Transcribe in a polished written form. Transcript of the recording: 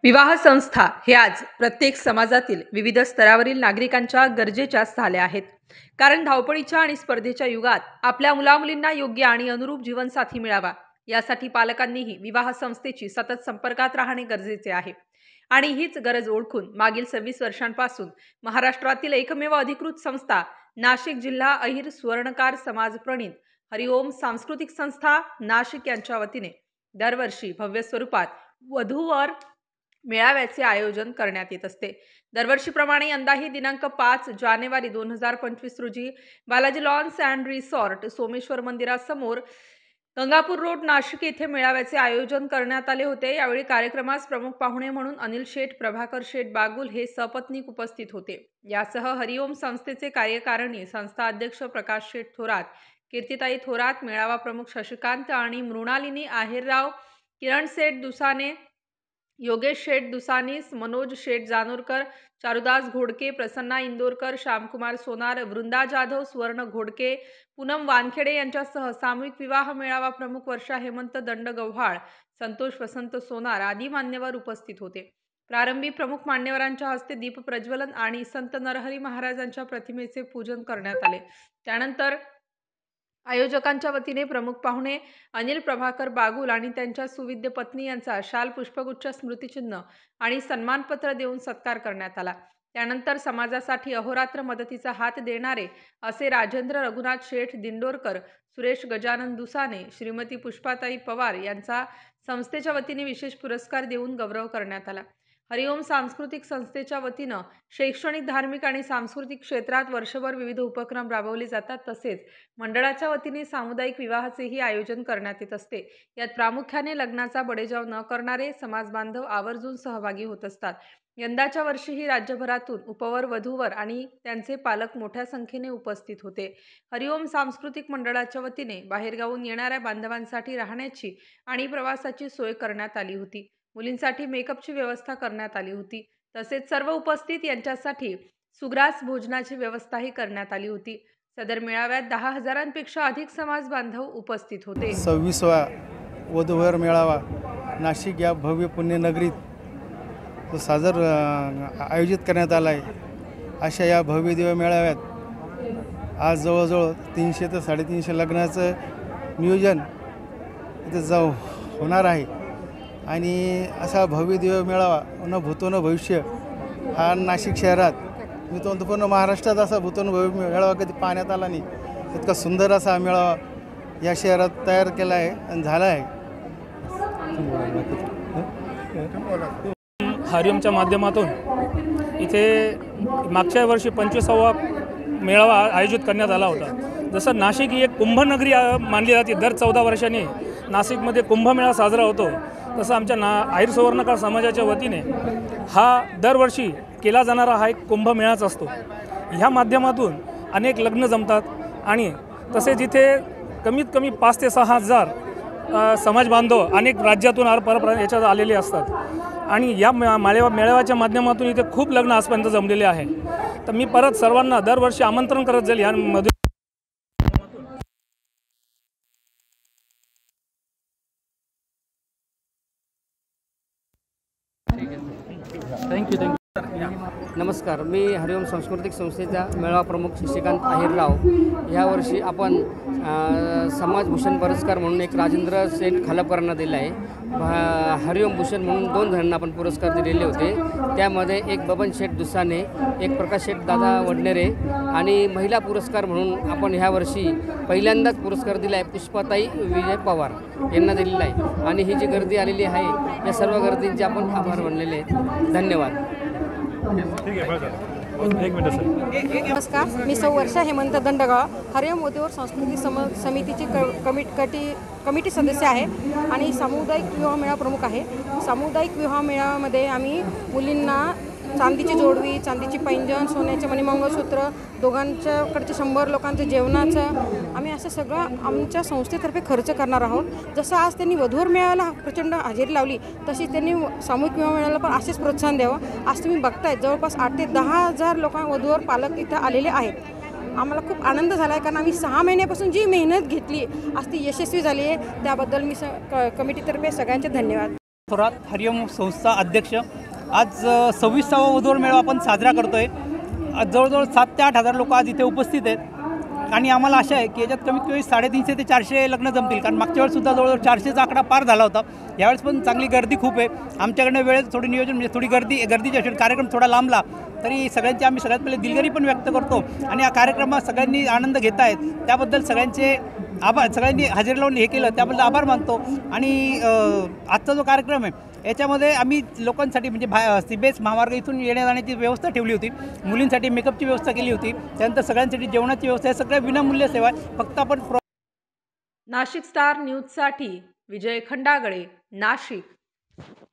विवाह संस्था हे आज प्रत्येक समाजातील विविध स्तरावरील नागरिकांच्या गरजेच्या झाल्या आहेत। कारण धावपळीच्या आणि स्पर्धेच्या युगात आपल्या मुलामुलींना योग्य आणि अनुरूप जीवनसाथी मिळावा यासाठी पालकांनीही विवाह संस्थेची सतत संपर्कात राहणे गरजेचे आहे। आणि हीच गरज ओळखून मागील 26 वर्षांपासून महाराष्ट्रातील एकमेव अधिकृत संस्था नाशिक जिल्हा अहिर सुवर्णकार समाज प्रणीत हरिओम सांस्कृतिक संस्था नाशिक यांच्या वतीने दरवर्षी भव्य स्वरूपात वधूवर मेळाव्याचे आयोजन करण्यात येत असते। दरवर्षीप्रमाणे यंदाही दिनांक 5 जानेवारी 2025 रोजी Balaji lawns and resort Someshwar मंदिरासमोर गंगापूर रोड नाशिक येथे मेळाव्याचे आयोजन करण्यात आले होते। यावेळी कार्यक्रमास प्रमुख पाहुणे म्हणून अनिल शेठ, प्रभाकर शेठ बागुल हे सपत्नीक उपस्थित होते। यासह हरिओम संस्थेचे कार्यकारिणी संस्था अध्यक्ष प्रकाश शेठ थोरात, कीर्तिताई थोरात, मेळावा प्रमुख शशिकांत आणि मृणालिनी आहेरराव, किरण शेठ दुसाने, योगेश शेठ दुसानीस, मनोज शेठ जानोरकर, चारुदास घोडके, प्रसन्ना इंदोरकर, श्यामकुमार सोनार, वृंदा जाधव, स्वर्ण घोडके, पूनम वानखेडे यांच्यासह सामूहिक विवाह मेळावा प्रमुख वर्षा हेमंत दंडगव्हाळ, संतोष वसंत सोनार आदी मान्यवर उपस्थित होते। प्रारंभी प्रमुख मान्यवरांच्या हस्ते दीप प्रज्वलन आणि संत नरहरी महाराजांच्या प्रतिमेचे पूजन करण्यात आले। त्यानंतर आयोजकांच्या वतीने प्रमुख पाहुणे अनिल प्रभाकर बागुल आणि त्यांच्या सुविद्य पत्नी यांचा शाल, पुष्पगुच्छ, स्मृतिचिन्ह आणि सन्मानपत्र देऊन सत्कार करण्यात आला। त्यानंतर समाजासाठी अहोरात्र मदतीचा हात देणारे असे राजेंद्र रघुनाथ शेठ दिंडोरकर, सुरेश गजानन दुसाने, श्रीमती पुष्पाताई पवार यांचा संस्थेच्या वतीने विशेष पुरस्कार देऊन गौरव करण्यात आला। हरिओम सांस्कृतिक संस्थेच्या वतीनं शैक्षणिक, धार्मिक आणि सांस्कृतिक क्षेत्रात वर्षभर विविध उपक्रम राबवले जातात। तसेच मंडळाच्या वतीने सामुदायिक विवाहाचेही आयोजन करण्यात येत असते। यात प्रामुख्याने लग्नाचा बडेजाव न करणारे समाज बांधव आवर्जून सहभागी होत असतात। यंदाच्या वर्षीही राज्यभरातून उपवर, वधूवर आणि त्यांचे पालक मोठ्या संख्येने उपस्थित होते। हरिओम सांस्कृतिक मंडळाच्या वतीने बाहेरगावून येणाऱ्या बांधवांसाठी राहण्याची आणि प्रवासाची सोय करण्यात आली होती। मुलींसाठी मेकअपची व्यवस्था करण्यात आली होती। तसेच सर्व उपस्थित यांच्यासाठी सुग्रास भोजनाची व्यवस्थाही करण्यात आली होती। सदर मेळाव्यात 10,000पेक्षा अधिक समाज बांधव उपस्थित होते। 26वा वधूवर मेळावा नाशिक या भव्य पुण्यनगरीत आयोजित करण्यात आला आहे। अशा या भव्य दिव्य मेळाव्यात आज जवळजवळ 300 ते 350 लग्नाचं नियोजन इथे होणार आहे। आणि असा भव्य दिव्य मेळावा न भूतो न भविष्य हा नाशिक शहरात, मी तो पूर्ण महाराष्ट्रात असा भूतो न भविष्य मेळावा कधी पाहण्यात आला नाही। इतका सुंदर असा मेळावा या शहरात तयार केला आहे आणि झाला आहे। हरिओमच्या माध्यमातून इथे मागच्या वर्षी 25वा मेळावा आयोजित करण्यात आला होता। जसं नाशिक ही एक कुंभनगरी मानली जाते, दर 14 वर्षांनी नाशिकमध्ये कुंभमेळा साजरा होतो, तसं आमच्या अहिर सुवर्णकार समाजाच्या वतीने हा दरवर्षी केला जाणारा हा एक कुंभमेळाच असतो। ह्या माध्यमातून अनेक लग्न जमतात आणि तसेच इथे कमीत कमी 5 ते 6 हजार समाज बांधव अनेक राज्यातून याच्यात आलेले असतात। आणि या मेळाव्याच्या माध्यमातून इथे खूप लग्न आजपर्यंत जमलेले आहे। तर मी परत सर्वांना दरवर्षी आमंत्रण करत जाईल यामध्ये। थँक्यू। नमस्कार, मी हरिओम सांस्कृतिक संस्थेचा मेळावा प्रमुख शशिकांत आहेरराव। यावर्षी आपण समाजभूषण पुरस्कार म्हणून एक राजेंद्र शेठ खालपकरांना दिला आहे। हरिओम भूषण म्हणून 2 जणांना आपण पुरस्कार दिलेले होते। त्यामध्ये एक बबन शेठ दुसाने, एक प्रकाश शेठ दादा वडनेरे आणि महिला पुरस्कार म्हणून आपण ह्यावर्षी पहिल्यांदाच पुरस्कार दिला आहे पुष्पाताई विजय पवार यांना दिलेला आहे। आणि ही जी गर्दी आलेली आहे या सर्व गर्दींचे आपण आभार मानलेले आहेत। धन्यवाद। नमस्कार, मी सौ वर्षा हेमंत दंडगाव, हरिओम वधूवर सांस्कृतिक समितीची कमिटी सदस्य आहे आणि सामुदायिक विवाह मेळावा प्रमुख आहे। सामुदायिक विवाह मेळाव्यामध्ये आम्ही मुलींना चांदीची जोडवी, चांदीची पैंजण, सोन्याचे मणिमंगळसूत्र, दोघांच्याकडचे 100 लोकांचं जेवणाचं आम्ही असं सगळं आमच्या संस्थेतर्फे खर्च करणार आहोत। जसं आज त्यांनी वधूवर मेळाव्याला प्रचंड हजेरी लावली, तशी त्यांनी सामूहिक विवाह मेळाव्याला पण असेच प्रोत्साहन द्यावं। आज तुम्ही बघताय जवळपास 8 ते 10 हजार वधूवर पालक इथं आलेले आहेत। आम्हाला खूप आनंद झाला आहे, कारण आम्ही 6 महिन्यापासून जी मेहनत घेतली आज ती यशस्वी झाली आहे। त्याबद्दल मी कमिटीतर्फे सगळ्यांचे धन्यवाद। थोरात हरिओम संस्था अध्यक्ष. आज 26वा वधूवर मेळावा आपण साजरा करतो आहे. जवळजवळ 7 ते 8 हजार लोक आज इथे उपस्थित आहेत आणि आम्हाला आशा आहे की याच्यात कमीत कमी 350 ते 400 लग्न जमतील, कारण मागच्या वेळेससुद्धा जवळजवळ 400चा आकडा पार झाला होता. यावेळेस पण चांगली गर्दी खूप आहे. आमच्याकडनं वेळेत थोडी नियोजन म्हणजे थोडी गर्दीची असेल, कार्यक्रम थोडा लांबला तरी सगळ्यांची आम्ही सगळ्यात पहिले दिलगिरी पण व्यक्त करतो आणि या कार्यक्रमात सगळ्यांनी आनंद घेत आहेत त्याबद्दल सगळ्यांचे आभार. सगळ्यांनी हजेरी लावून हे केलं त्याबद्दल आभार मानतो. आणि आजचा जो कार्यक्रम आहे याच्यामध्ये आम्ही लोकांसाठी म्हणजे सीबीएस महामार्ग इथून येण्या जाण्याची व्यवस्था ठेवली होती. मुलींसाठी मेकअपची व्यवस्था केली होती. त्यानंतर सगळ्यांसाठी जेवणाची व्यवस्था आहे. सगळ्या विनामूल्य सेवा आहे. फक्त आपण नाशिक स्टार न्यूजसाठी विजय खंडागळे, नाशिक.